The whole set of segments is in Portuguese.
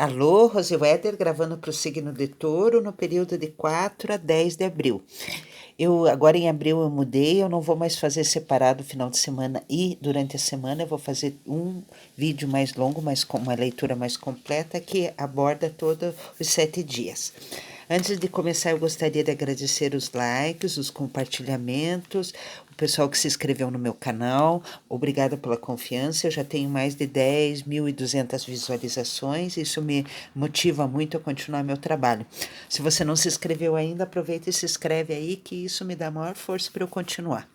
Alô, Rosiwetter, gravando para o signo de Touro no período de 4 a 10 de abril. Agora em abril eu mudei, eu não vou mais fazer separado final de semana e durante a semana eu vou fazer um vídeo mais longo, mas com uma leitura mais completa que aborda todos os 7 dias. Antes de começar, eu gostaria de agradecer os likes, os compartilhamentos, o pessoal que se inscreveu no meu canal. Obrigada pela confiança. Eu já tenho mais de 10.200 visualizações. Isso me motiva muito a continuar meu trabalho. Se você não se inscreveu ainda, aproveita e se inscreve aí, que isso me dá maior força para eu continuar.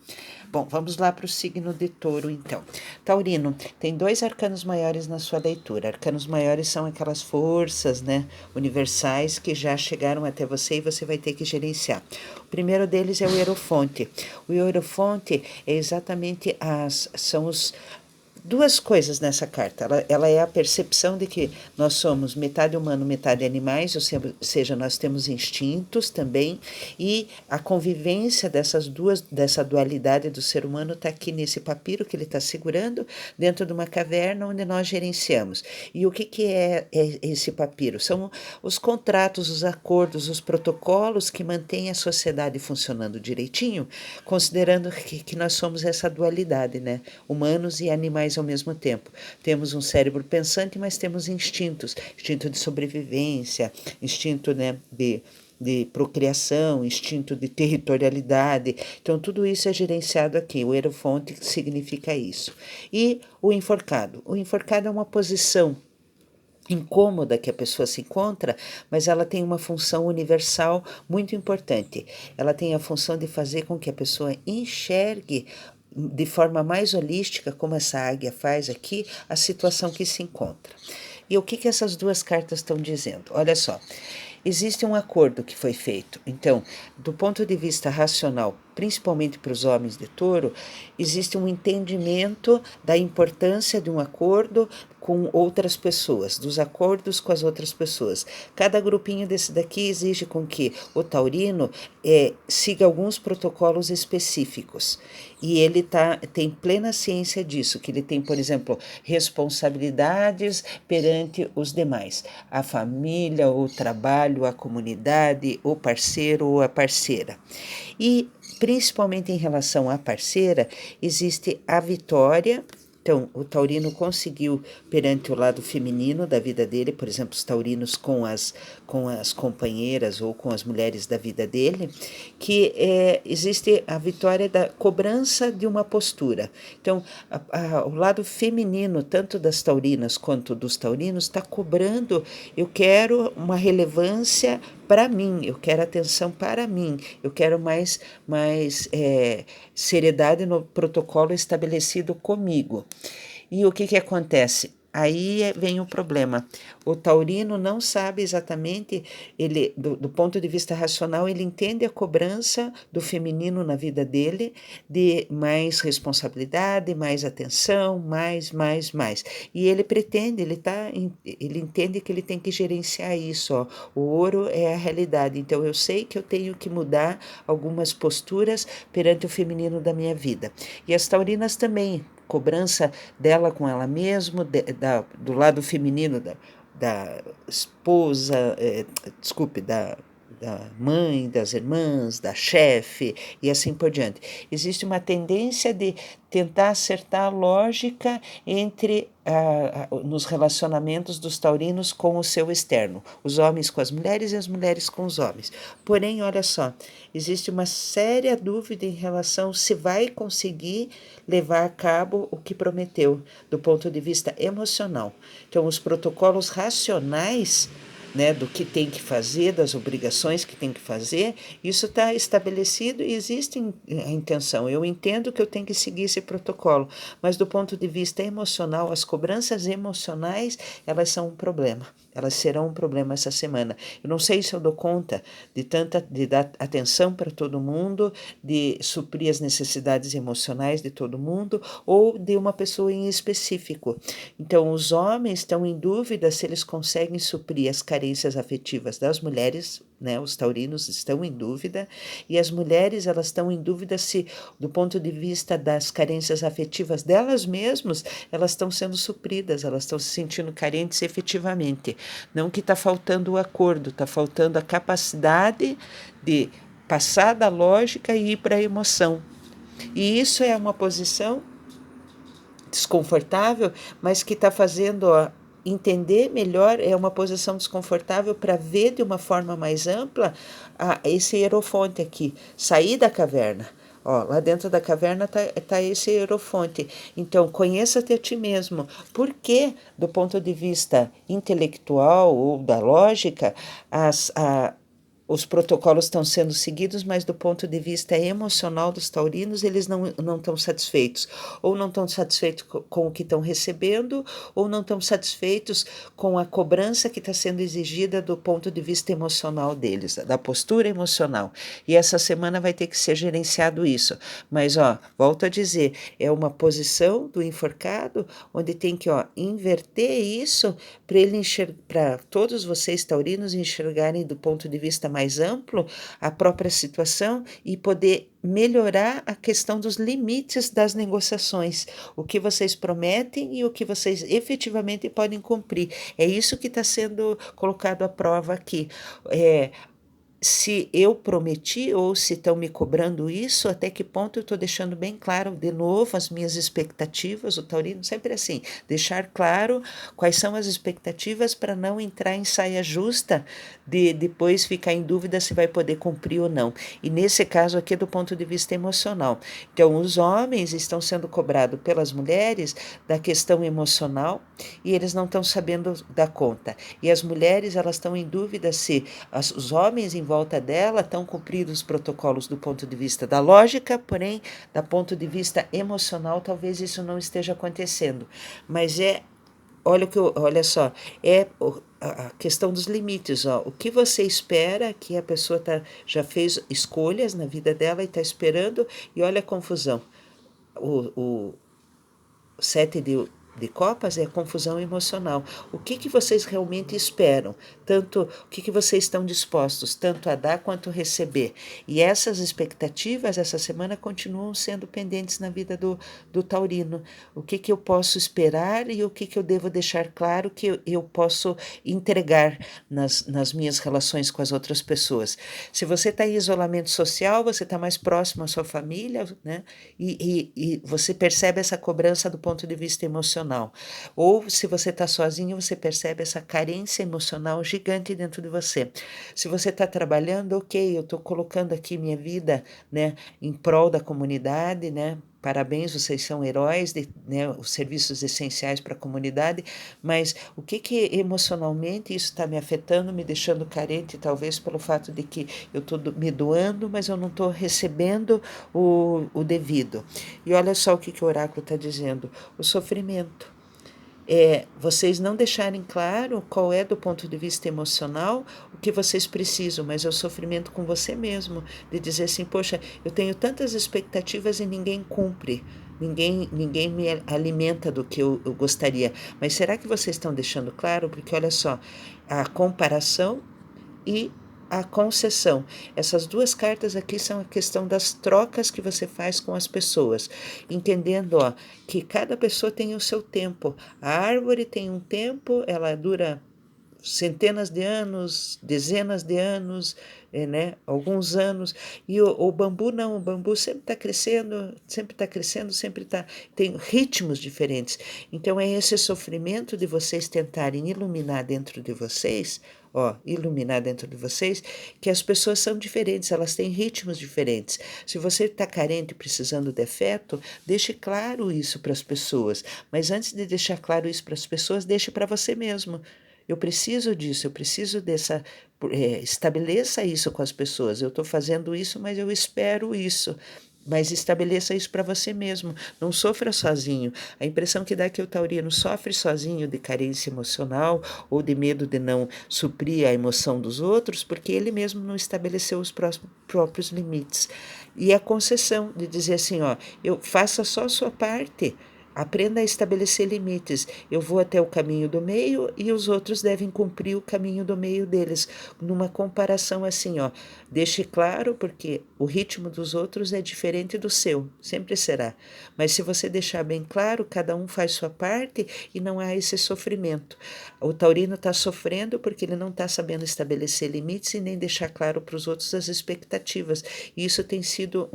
Bom, vamos lá para o signo de Touro, então. Taurino, tem 2 arcanos maiores na sua leitura. Arcanos maiores são aquelas forças, né, universais que já chegaram até você e você vai ter que gerenciar. O primeiro deles é o Hierofonte. O Hierofonte é exatamente são os duas coisas nessa carta. Ela é a percepção de que nós somos metade humano, metade animais, ou seja, nós temos instintos também, e a convivência dessa dualidade do ser humano está aqui nesse papiro que ele está segurando, dentro de uma caverna onde nós gerenciamos. E o que é esse papiro? São os contratos, os acordos, os protocolos que mantêm a sociedade funcionando direitinho, considerando que nós somos essa dualidade, né? Humanos e animais ao mesmo tempo. Temos um cérebro pensante, mas temos instintos, instinto de sobrevivência, instinto, né, de procriação, instinto de territorialidade. Então, tudo isso é gerenciado aqui. O Hierofonte significa isso. E o enforcado. O enforcado é uma posição incômoda que a pessoa se encontra, mas ela tem uma função universal muito importante. Ela tem a função de fazer com que a pessoa enxergue de forma mais holística, como essa águia faz aqui, a situação que se encontra. E o que essas 2 cartas estão dizendo? Olha só, existe um acordo que foi feito. Então, do ponto de vista racional, principalmente para os homens de Touro, existe um entendimento da importância de um acordo com outras pessoas, dos acordos com as outras pessoas. Cada grupinho desse daqui exige com que o taurino siga alguns protocolos específicos. E ele tem plena ciência disso, que ele tem, por exemplo, responsabilidades perante os demais. A família, o trabalho, a comunidade, o parceiro ou a parceira. E, principalmente em relação à parceira, existe a vitória. Então, o taurino conseguiu, perante o lado feminino da vida dele, por exemplo, os taurinos com as companheiras ou com as mulheres da vida dele, que existe a vitória da cobrança de uma postura. Então, o lado feminino, tanto das taurinas quanto dos taurinos, está cobrando: eu quero uma relevância para mim, eu quero atenção para mim, eu quero mais seriedade no protocolo estabelecido comigo. E o que acontece? Aí vem o problema. O taurino não sabe exatamente, ele, do ponto de vista racional, ele entende a cobrança do feminino na vida dele, de mais responsabilidade, mais atenção, mais. E ele pretende, ele entende que ele tem que gerenciar isso. Ó. O ouro é a realidade. Então eu sei que eu tenho que mudar algumas posturas perante o feminino da minha vida. E as taurinas também, cobrança dela com ela mesma, do lado feminino da esposa, desculpe, da mãe, das irmãs, da chefe e assim por diante. Existe uma tendência de tentar acertar a lógica nos relacionamentos dos taurinos com o seu externo, os homens com as mulheres e as mulheres com os homens. Porém, olha só, existe uma séria dúvida em relação se vai conseguir levar a cabo o que prometeu do ponto de vista emocional. Então, os protocolos racionais, né, do que tem que fazer, das obrigações que tem que fazer, isso está estabelecido e existe a intenção. Eu entendo que eu tenho que seguir esse protocolo, mas do ponto de vista emocional, as cobranças emocionais, elas são um problema. Elas serão um problema essa semana. Eu não sei se eu dou conta de dar atenção para todo mundo, de suprir as necessidades emocionais de todo mundo ou de uma pessoa em específico. Então, os homens estão em dúvida se eles conseguem suprir as carências afetivas das mulheres, né? Os taurinos estão em dúvida e as mulheres elas estão em dúvida se, do ponto de vista das carências afetivas delas mesmas, elas estão sendo supridas, elas estão se sentindo carentes efetivamente. Não que está faltando o acordo, está faltando a capacidade de passar da lógica e ir para a emoção. E isso é uma posição desconfortável, mas que está fazendo entender melhor, é uma posição desconfortável para ver de uma forma mais ampla esse hierofonte aqui, sair da caverna. Ó, lá dentro da caverna tá esse hierofonte. Então, conheça-te a ti mesmo. Porque, do ponto de vista intelectual ou da lógica, os protocolos estão sendo seguidos, mas do ponto de vista emocional dos taurinos, eles não estão satisfeitos. Ou não estão satisfeitos com o que estão recebendo, ou não estão satisfeitos com a cobrança que está sendo exigida do ponto de vista emocional deles, da postura emocional. E essa semana vai ter que ser gerenciado isso. Mas, ó, volto a dizer, é uma posição do enforcado, onde tem que, ó, inverter isso para ele para todos vocês taurinos enxergarem do ponto de vista mais amplo a própria situação e poder melhorar a questão dos limites das negociações, o que vocês prometem e o que vocês efetivamente podem cumprir. É isso que está sendo colocado à prova aqui. Se eu prometi ou se estão me cobrando isso, até que ponto eu estou deixando bem claro de novo as minhas expectativas, o taurino sempre é assim, deixar claro quais são as expectativas para não entrar em saia justa de depois ficar em dúvida se vai poder cumprir ou não. E nesse caso aqui do ponto de vista emocional. Então os homens estão sendo cobrados pelas mulheres da questão emocional e eles não estão sabendo dar conta. E as mulheres elas estão em dúvida se os homens em volta dela estão cumprindo os protocolos do ponto de vista da lógica, porém, do ponto de vista emocional, talvez isso não esteja acontecendo. Mas olha só, é a questão dos limites, ó. O que você espera que a pessoa já fez escolhas na vida dela e está esperando, e olha a confusão. O sete de copas é a confusão emocional. O que vocês realmente esperam? Tanto o que vocês estão dispostos tanto a dar quanto a receber. E essas expectativas essa semana continuam sendo pendentes na vida do taurino. O que eu posso esperar e o que eu devo deixar claro que eu posso entregar nas minhas relações com as outras pessoas. Se você está em isolamento social, você está mais próximo à sua família, né? E você percebe essa cobrança do ponto de vista emocional. Ou se você está sozinho, você percebe essa carência emocional gigante dentro de você. Se você está trabalhando, ok, eu estou colocando aqui minha vida, né, em prol da comunidade, né? Parabéns, vocês são heróis, né, os serviços essenciais para a comunidade, mas o que emocionalmente isso está me afetando, me deixando carente, talvez pelo fato de que eu estou me doando, mas eu não estou recebendo o devido. E olha só o que o oráculo está dizendo, o sofrimento. Vocês não deixarem claro qual é do ponto de vista emocional o que vocês precisam, mas é o sofrimento com você mesmo, de dizer assim, poxa, eu tenho tantas expectativas e ninguém cumpre, ninguém me alimenta do que eu gostaria, mas será que vocês estão deixando claro? Porque olha só, a comparação e a concessão. Essas duas cartas aqui são a questão das trocas que você faz com as pessoas, entendendo que cada pessoa tem o seu tempo. A árvore tem um tempo, ela dura centenas de anos, dezenas de anos, né, alguns anos, e o bambu não, o bambu sempre está crescendo, sempre tem ritmos diferentes. Então é esse sofrimento de vocês tentarem iluminar dentro de vocês, iluminar dentro de vocês, que as pessoas são diferentes, elas têm ritmos diferentes. Se você está carente precisando de afeto, deixe claro isso para as pessoas, mas antes de deixar claro isso para as pessoas, deixe para você mesmo. Eu preciso disso, eu preciso estabeleça isso com as pessoas. Eu estou fazendo isso, mas eu espero isso. Mas estabeleça isso para você mesmo. Não sofra sozinho. A impressão que dá é que o taurino sofre sozinho de carência emocional ou de medo de não suprir a emoção dos outros, porque ele mesmo não estabeleceu os próprios limites. E a concessão de dizer assim, eu faça só a sua parte. Aprenda a estabelecer limites. Eu vou até o caminho do meio e os outros devem cumprir o caminho do meio deles. Numa comparação assim, ó. Deixe claro, porque o ritmo dos outros é diferente do seu, sempre será. Mas se você deixar bem claro, cada um faz sua parte e não há esse sofrimento. O taurino está sofrendo porque ele não está sabendo estabelecer limites e nem deixar claro para os outros as expectativas. E isso tem sido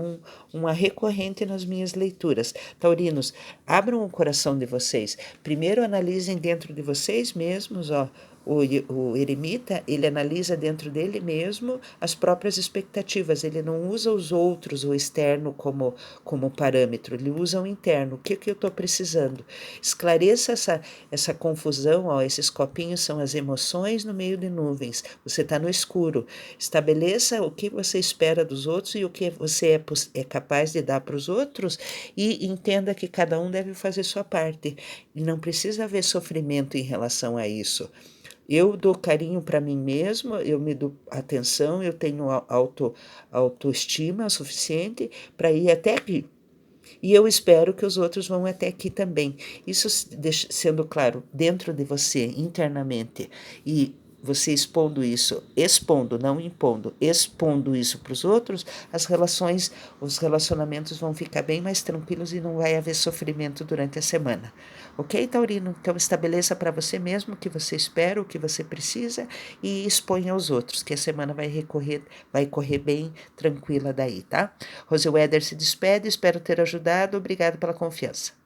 uma recorrente nas minhas leituras. Taurinos, abram o coração de vocês. Primeiro analisem dentro de vocês mesmos, ó. O eremita, ele analisa dentro dele mesmo as próprias expectativas, ele não usa os outros, o externo como parâmetro, ele usa o interno, o que eu estou precisando. Esclareça essa confusão, ó, esses copinhos são as emoções no meio de nuvens, você está no escuro. Estabeleça o que você espera dos outros e o que você é capaz de dar para os outros e entenda que cada um deve fazer sua parte. E não precisa haver sofrimento em relação a isso. Eu dou carinho para mim mesmo, eu me dou atenção, eu tenho autoestima suficiente para ir até aqui. E eu espero que os outros vão até aqui também. Isso sendo claro dentro de você, internamente, e você expondo, não impondo, expondo isso para os outros, os relacionamentos vão ficar bem mais tranquilos e não vai haver sofrimento durante a semana. Ok, Taurino? Então estabeleça para você mesmo o que você espera, o que você precisa e exponha aos outros, que a semana vai correr bem tranquila daí, tá? Roseweder se despede, espero ter ajudado. Obrigado pela confiança.